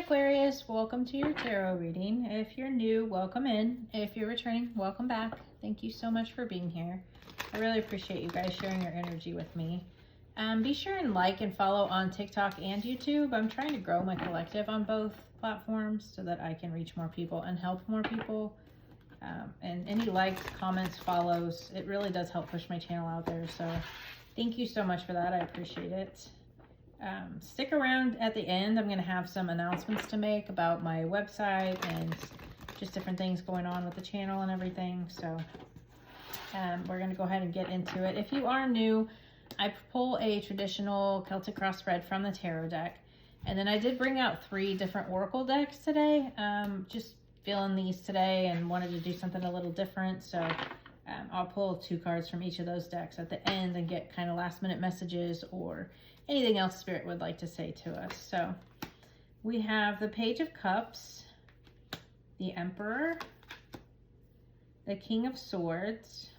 Aquarius, welcome to your tarot reading. If you're new, welcome in. If you're returning, welcome back. Thank you so much for being here. I really appreciate you guys sharing your energy with me. Be sure and like and follow on TikTok and YouTube. I'm trying to grow my collective on both platforms so that I can reach more people and help more people. And any likes, comments, follows, it really does help push my channel out there. So thank you so much for that. I appreciate it. Stick around at the end. I'm going to have some announcements to make about my website and just different things going on with the channel and everything. So we're going to go ahead and get into it. If you are new, I pull a traditional Celtic cross spread from the tarot deck. And then I did bring out 3 different oracle decks today. Just feeling these today and wanted to do something a little different. So I'll pull 2 cards from each of those decks at the end and get kind of last minute messages or anything else Spirit would like to say to us. So we have the Page of Cups, the Emperor, the King of Swords,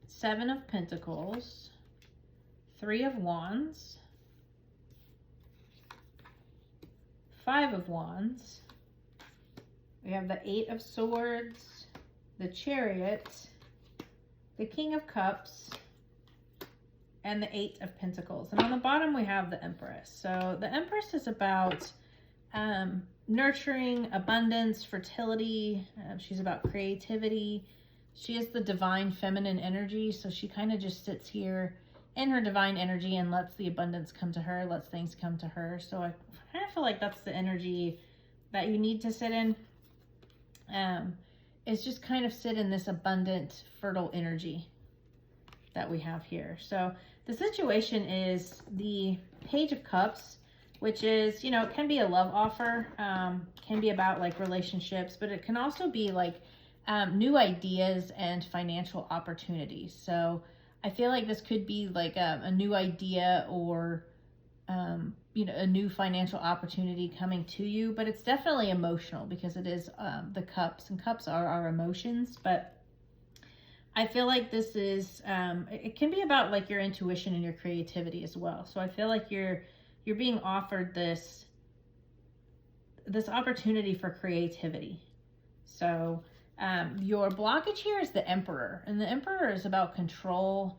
7 of Pentacles, 3 of Wands, 5 of Wands. We have the 8 of Swords, the Chariot, the King of Cups, and the 8 of Pentacles. And on the bottom we have the Empress. So the Empress is about nurturing, abundance, fertility. She's about creativity. She is the divine feminine energy. So she kind of just sits here in her divine energy and lets the abundance come to her, lets things come to her. So I kind of feel like that's the energy that you need to sit in. Is just kind of sit in this abundant, fertile energy that we have here. So the situation is the Page of Cups, which is, you know, it can be a love offer, can be about like relationships, but it can also be like new ideas and financial opportunities. So I feel like this could be like a new idea or, you know, a new financial opportunity coming to you, but it's definitely emotional because it is the cups, and cups are our emotions. But I feel like this is, it can be about like your intuition and your creativity as well. So I feel like you're being offered this opportunity for creativity. So your blockage here is the Emperor, and the Emperor is about control.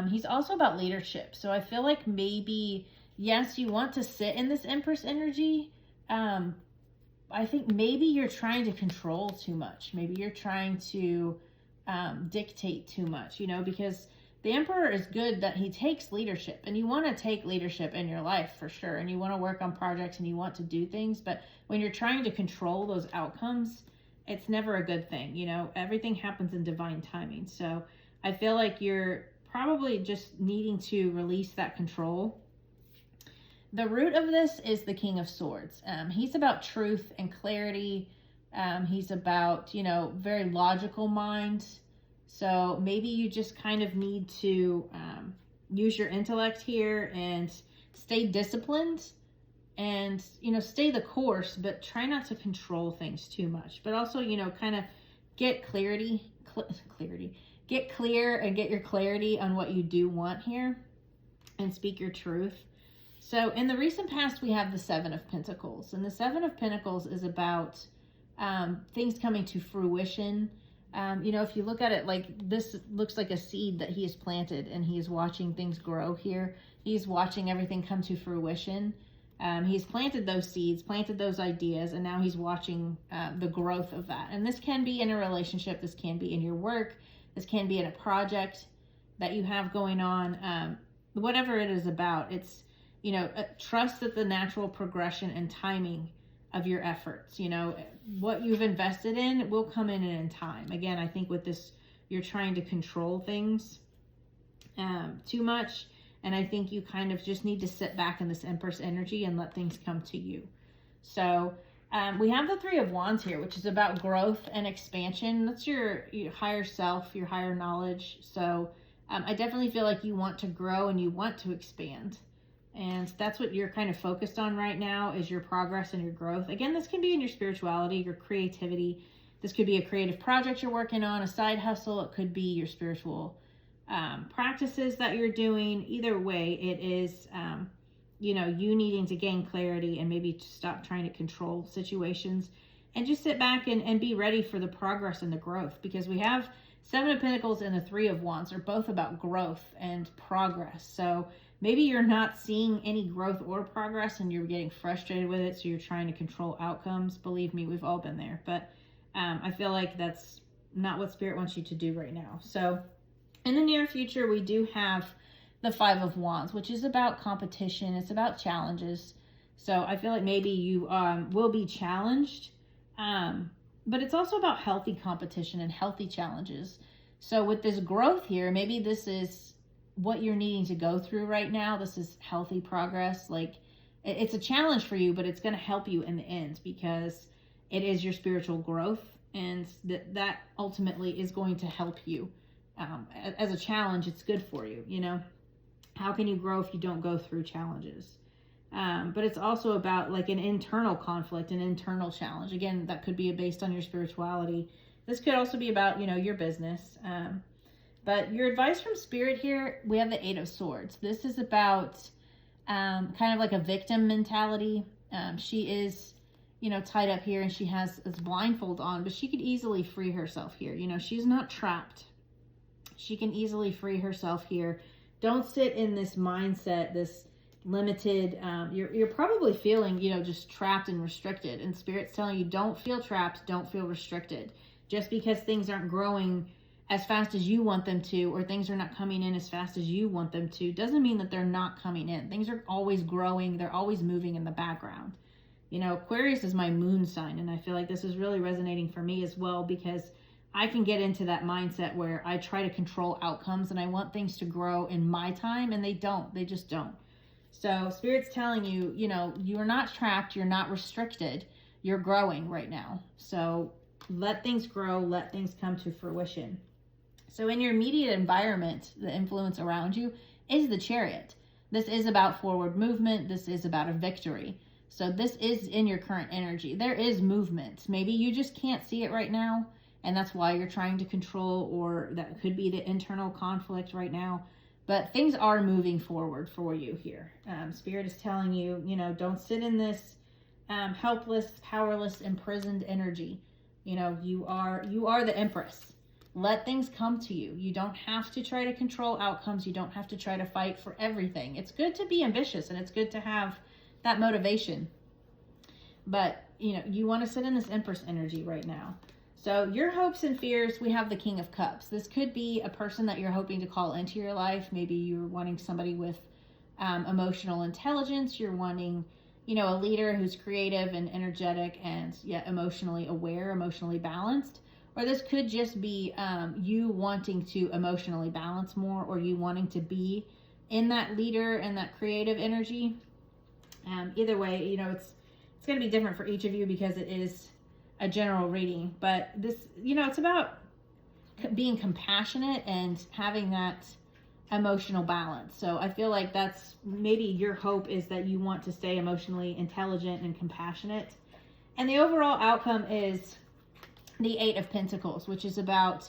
He's also about leadership. So I feel like maybe, yes, you want to sit in this Empress energy. I think maybe you're trying to control too much. Maybe you're trying to dictate too much, you know, because the Emperor is good that he takes leadership, and you want to take leadership in your life for sure. And you want to work on projects and you want to do things, but when you're trying to control those outcomes, it's never a good thing. You know, everything happens in divine timing. So I feel like you're probably just needing to release that control. The root of this is the King of Swords. He's about truth and clarity. He's about, you know, very logical mind. So maybe you just kind of need to use your intellect here and stay disciplined and, you know, stay the course, but try not to control things too much. But also, you know, kind of get get clear and get your clarity on what you do want here and speak your truth. So in the recent past, we have the 7 of Pentacles, and the 7 of Pentacles is about things coming to fruition. You know, if you look at it, like this looks like a seed that he has planted, and he is watching things grow here. He's watching everything come to fruition. He's planted those seeds, planted those ideas, and now he's watching the growth of that. And this can be in a relationship. This can be in your work. This can be in a project that you have going on. Whatever it is about, it's, you know, trust that the natural progression and timing of your efforts, you know, what you've invested in will come in time. Again, I think with this, you're trying to control things too much. And I think you kind of just need to sit back in this Empress energy and let things come to you. So we have the 3 of Wands here, which is about growth and expansion. That's your higher self, your higher knowledge. So I definitely feel like you want to grow and you want to expand. And that's what you're kind of focused on right now, is your progress and your growth. Again, this can be in your spirituality, your creativity. This could be a creative project you're working on, a side hustle. It could be your spiritual practices that you're doing. Either way, it is you know, you needing to gain clarity and maybe to stop trying to control situations and just sit back and be ready for the progress and the growth, because we have Seven of Pentacles and the Three of Wands are both about growth and progress. So maybe you're not seeing any growth or progress and you're getting frustrated with it, so you're trying to control outcomes. Believe me, we've all been there. But I feel like that's not what Spirit wants you to do right now. So in the near future, we do have the Five of Wands, which is about competition. It's about challenges. So I feel like maybe you will be challenged, but it's also about healthy competition and healthy challenges. So with this growth here, maybe this is what you're needing to go through right now. This is healthy progress. Like, it's a challenge for you, but it's going to help you in the end, because it is your spiritual growth, and that ultimately is going to help you. As a challenge, it's good for you. You know, how can you grow if you don't go through challenges? But it's also about like an internal conflict, an internal challenge. Again, that could be based on your spirituality. This could also be about, you know, your business. But your advice from Spirit here, we have the Eight of Swords. This is about kind of like a victim mentality. She is, you know, tied up here and she has this blindfold on, but she could easily free herself here. You know, she's not trapped. She can easily free herself here. Don't sit in this mindset, this limited, you're probably feeling, you know, just trapped and restricted. And Spirit's telling you, don't feel trapped, don't feel restricted. Just because things aren't growing as fast as you want them to, or things are not coming in as fast as you want them to, doesn't mean that they're not coming in. Things are always growing. They're always moving in the background. You know, Aquarius is my moon sign, and I feel like this is really resonating for me as well, because I can get into that mindset where I try to control outcomes and I want things to grow in my time, and they don't. They just don't. So Spirit's telling you, you know, you're not trapped. You're not restricted. You're growing right now. So let things grow. Let things come to fruition. So in your immediate environment, the influence around you is the Chariot. This is about forward movement. This is about a victory. So this is in your current energy. There is movement. Maybe you just can't see it right now, and that's why you're trying to control, or that could be the internal conflict right now. But things are moving forward for you here. Spirit is telling you, you know, don't sit in this helpless, powerless, imprisoned energy. You know, you are the Empress. Let things come to you. You don't have to try to control outcomes. You don't have to try to fight for everything. It's good to be ambitious, and it's good to have that motivation. But, you know, you want to sit in this Empress energy right now. So your hopes and fears, we have the King of Cups. This could be a person that you're hoping to call into your life. Maybe you're wanting somebody with emotional intelligence. You're wanting, you know, a leader who's creative and energetic and yet emotionally aware, emotionally balanced. Or this could just be you wanting to emotionally balance more, or you wanting to be in that leader and that creative energy. Either way, you know, it's going to be different for each of you, because it is a general reading. But this, you know, it's about being compassionate and having that emotional balance. So I feel like that's maybe your hope, is that you want to stay emotionally intelligent and compassionate. And the overall outcome is the Eight of Pentacles, which is about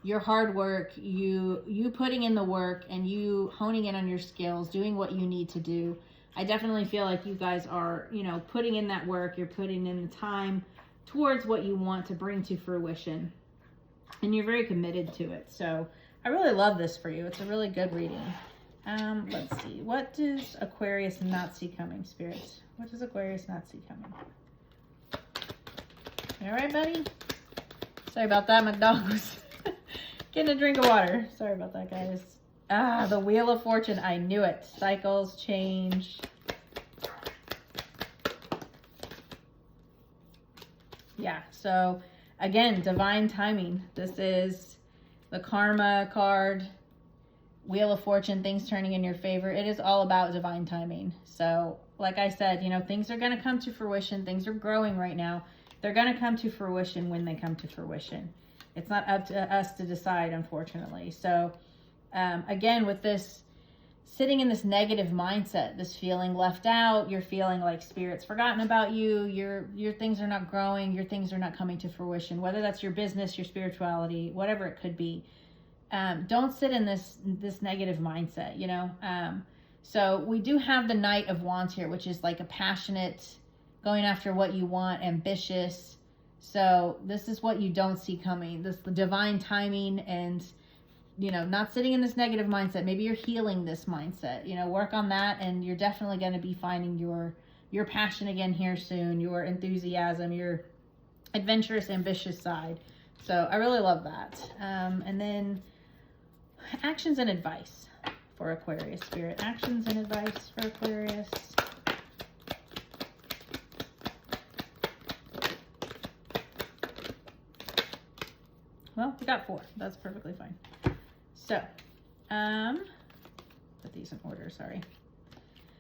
your hard work, you putting in the work, and you honing in on your skills, doing what you need to do. I definitely feel like you guys are, you know, putting in that work. You're putting in the time towards what you want to bring to fruition, and you're very committed to it. So I really love this for you. It's a really good reading. Let's see. What does Aquarius not see coming, Spirit? What does Aquarius not see coming? All right, buddy? Sorry about that. My dog was getting a drink of water. Sorry about that, guys. The Wheel of Fortune. I knew it. Cycles, change. Yeah, so again, divine timing. This is the Karma card. Wheel of Fortune, things turning in your favor. It is all about divine timing. So like I said, you know, things are going to come to fruition. Things are growing right now. They're going to come to fruition when they come to fruition. It's not up to us to decide, unfortunately. So again, with this sitting in this negative mindset, this feeling left out, you're feeling like Spirit's forgotten about you, your things are not growing, your things are not coming to fruition, whether that's your business, your spirituality, whatever it could be. Don't sit in this negative mindset, you know. So we do have the Knight of Wands here, which is like a passionate, going after what you want, ambitious. So this is what you don't see coming. This the divine timing, and you know, not sitting in this negative mindset. Maybe you're healing this mindset. You know, work on that, and you're definitely going to be finding your passion again here soon, your enthusiasm, your adventurous, ambitious side. So I really love that. And then actions and advice for Aquarius spirit. Actions and advice for Aquarius. Well, we got 4. That's perfectly fine. So, put these in order, sorry.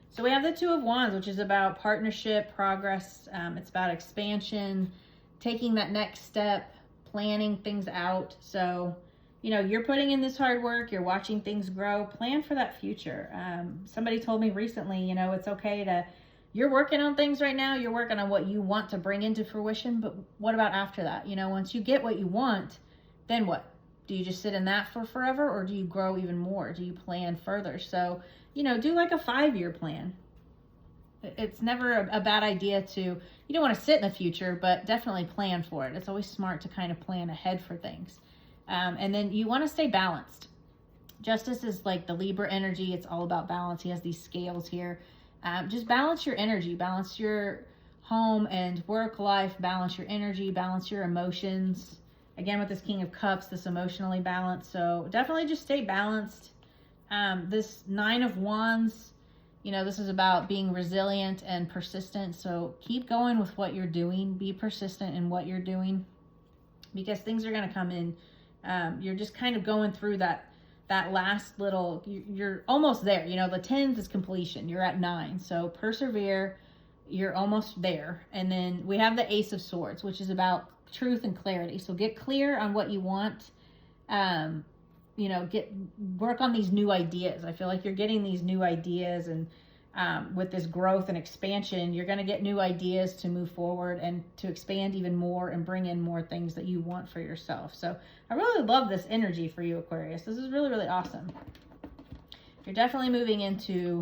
So we have the 2 of Wands, which is about partnership, progress. It's about expansion, taking that next step, planning things out. So, you know, you're putting in this hard work, you're watching things grow, plan for that future. Somebody told me recently, you know, it's okay to, you're working on things right now, you're working on what you want to bring into fruition, but what about after that? You know, once you get what you want, then what? Do you just sit in that for forever, or do you grow even more? Do you plan further? So, you know, do like a 5-year plan. It's never a bad idea to, you don't want to sit in the future, but definitely plan for it. It's always smart to kind of plan ahead for things. And then you want to stay balanced. Justice is like the Libra energy. It's all about balance. He has these scales here. Just balance your energy, balance your home and work life, balance your energy, balance your emotions. Again, with this King of Cups, this emotionally balanced. So definitely just stay balanced. This 9 of Wands, you know, this is about being resilient and persistent. So keep going with what you're doing. Be persistent in what you're doing, because things are going to come in. You're just kind of going through that last little, you're almost there. You know, the 10th is completion. You're at 9. So persevere. You're almost there. And then we have the Ace of Swords, which is about truth and clarity. So get clear on what you want. You know, work on these new ideas. I feel like you're getting these new ideas, and with this growth and expansion, you're going to get new ideas to move forward and to expand even more and bring in more things that you want for yourself. So I really love this energy for you, Aquarius. This is really, really awesome. You're definitely moving into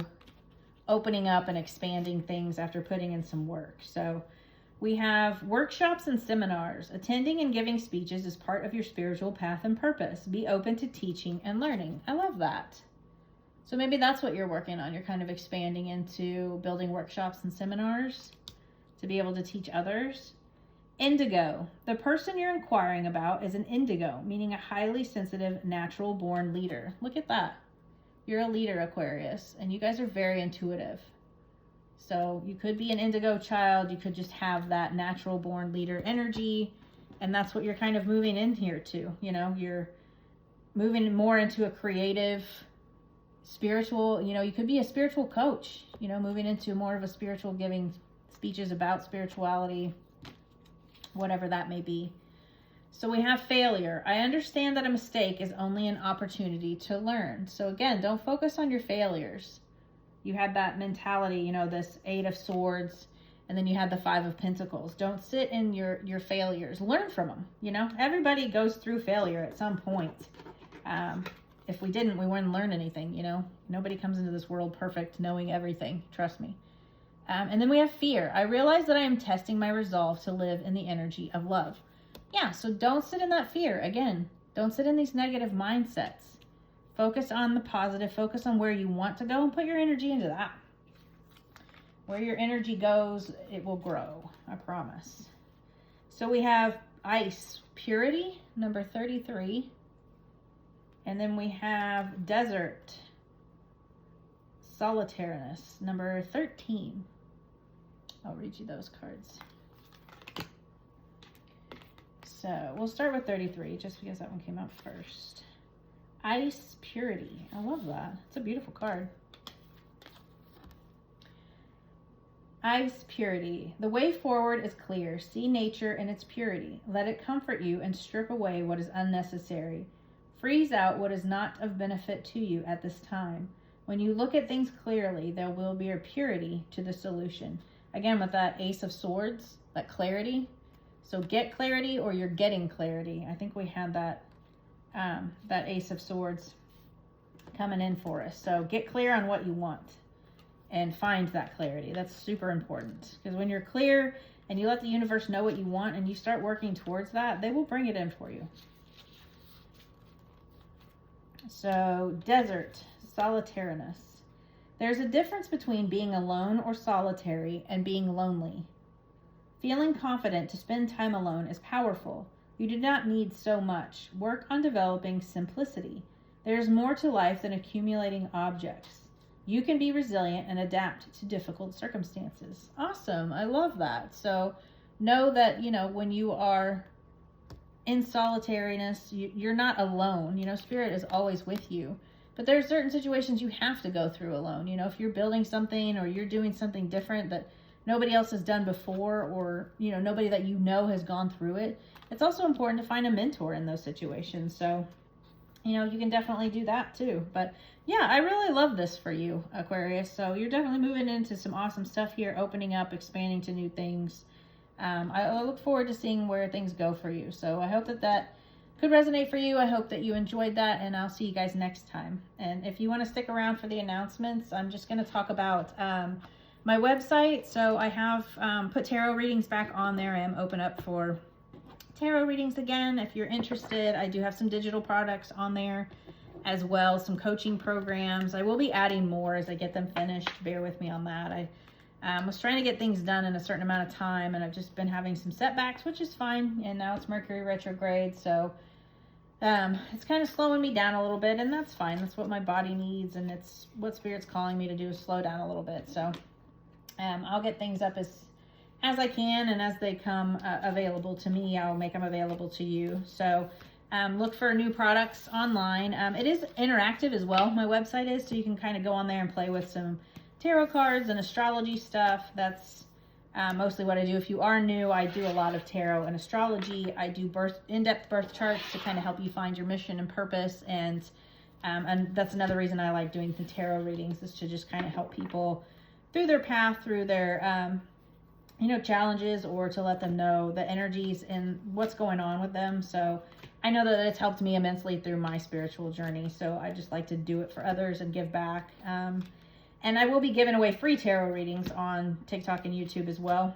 opening up and expanding things after putting in some work. So we have workshops and seminars. Attending and giving speeches is part of your spiritual path and purpose. Be open to teaching and learning. I love that. So maybe that's what you're working on. You're kind of expanding into building workshops and seminars to be able to teach others. Indigo. The person you're inquiring about is an indigo, meaning a highly sensitive, natural-born leader. Look at that. You're a leader, Aquarius, and you guys are very intuitive. So you could be an indigo child. You could just have that natural born leader energy. And that's what you're kind of moving in here to. You know, you're moving more into a creative, spiritual, you know, you could be a spiritual coach, you know, moving into more of a spiritual, giving speeches about spirituality, whatever that may be. So we have failure. I understand that a mistake is only an opportunity to learn. So again, don't focus on your failures. You had that mentality, you know, this 8 of Swords, and then you had the 5 of Pentacles. Don't sit in your failures. Learn from them. You know, everybody goes through failure at some point. If we didn't, we wouldn't learn anything, you know. Nobody comes into this world perfect, knowing everything. Trust me. And then we have fear. I realize that I am testing my resolve to live in the energy of love. Yeah, so don't sit in that fear. Again, don't sit in these negative mindsets. Focus on the positive. Focus on where you want to go and put your energy into that. Where your energy goes, it will grow. I promise. So we have ice, purity, number 33. And then we have desert, solitariness, number 13. I'll read you those cards. So we'll start with 33, just because that one came out first. Ice, purity. I love that. It's a beautiful card. Ice, purity. The way forward is clear. See nature in its purity. Let it comfort you and strip away what is unnecessary. Freeze out what is not of benefit to you at this time. When you look at things clearly, there will be a purity to the solution. Again, with that Ace of Swords, that clarity. So get clarity, or you're getting clarity. I think we had that that Ace of Swords coming in for us. So get clear on what you want and find that clarity. That's super important, because when you're clear and you let the universe know what you want and you start working towards that, they will bring it in for you. So desert, solitariness. There's a difference between being alone or solitary and being lonely. Feeling confident to spend time alone is powerful. You do not need so much. Work on developing simplicity. There is more to life than accumulating objects. You can be resilient and adapt to difficult circumstances. Awesome. I love that. So know that, when you are in solitariness, you're not alone. Spirit is always with you. But there are certain situations you have to go through alone. If you're building something or you're doing something different that nobody else has done before, or, nobody that has gone through it, it's also important to find a mentor in those situations. So, you can definitely do that too. But yeah, I really love this for you, Aquarius. So you're definitely moving into some awesome stuff here, opening up, expanding to new things. I look forward to seeing where things go for you. So I hope that could resonate for you. I hope that you enjoyed that, and I'll see you guys next time. And if you want to stick around for the announcements, I'm just going to talk about my website. So I have put tarot readings back on there. I am open up for tarot readings again. If you're interested, I do have some digital products on there as well, some coaching programs. I will be adding more as I get them finished. Bear with me on that. I was trying to get things done in a certain amount of time, and I've just been having some setbacks, which is fine. And now it's Mercury retrograde, so it's kind of slowing me down a little bit, and that's fine. That's what my body needs, and it's what Spirit's calling me to do, is slow down a little bit. So I'll get things up as I can, and as they come available to me, I'll make them available to you. So look for new products online. It is interactive as well, my website is, so you can kind of go on there and play with some tarot cards and astrology stuff. That's mostly what I do. If you are new, I do a lot of tarot and astrology. I do in-depth birth charts to kind of help you find your mission and purpose, and that's another reason I like doing the tarot readings, is to just kind of help people through their path, through their challenges, or to let them know the energies and what's going on with them. So I know that it's helped me immensely through my spiritual journey, so I just like to do it for others and give back. And I will be giving away free tarot readings on TikTok and YouTube as well.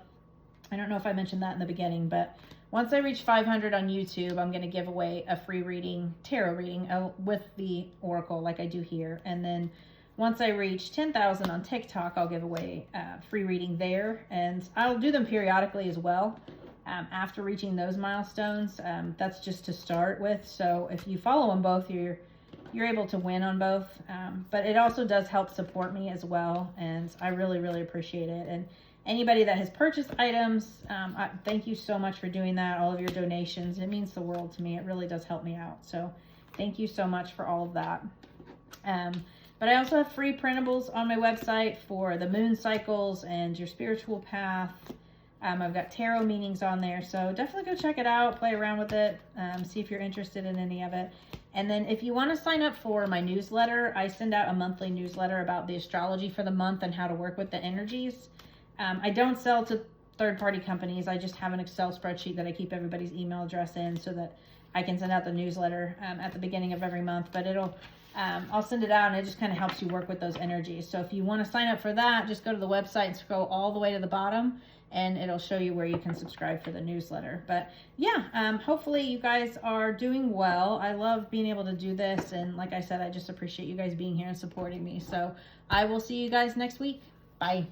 I don't know if I mentioned that in the beginning, but once I reach 500 on YouTube, I'm going to give away a free reading, tarot reading with the oracle like I do here. And then once I reach 10,000 on TikTok, I'll give away a free reading there. And I'll do them periodically as well after reaching those milestones. That's just to start with. So if you follow them both, you're able to win on both, but it also does help support me as well, and I really, really appreciate it. And anybody that has purchased items, thank you so much for doing that, all of your donations. It means the world to me. It really does help me out, so thank you so much for all of that. But I also have free printables on my website for the moon cycles and your spiritual path. I've got tarot meanings on there, so definitely go check it out, play around with it, see if you're interested in any of it. And then if you want to sign up for my newsletter, I send out a monthly newsletter about the astrology for the month and how to work with the energies. I don't sell to third-party companies. I just have an Excel spreadsheet that I keep everybody's email address in so that I can send out the newsletter at the beginning of every month. But I'll send it out, and it just kind of helps you work with those energies. So if you want to sign up for that, just go to the website and scroll all the way to the bottom, and it'll show you where you can subscribe for the newsletter. But yeah, hopefully you guys are doing well. I love being able to do this, and like I said, I just appreciate you guys being here and supporting me. So I will see you guys next week. Bye.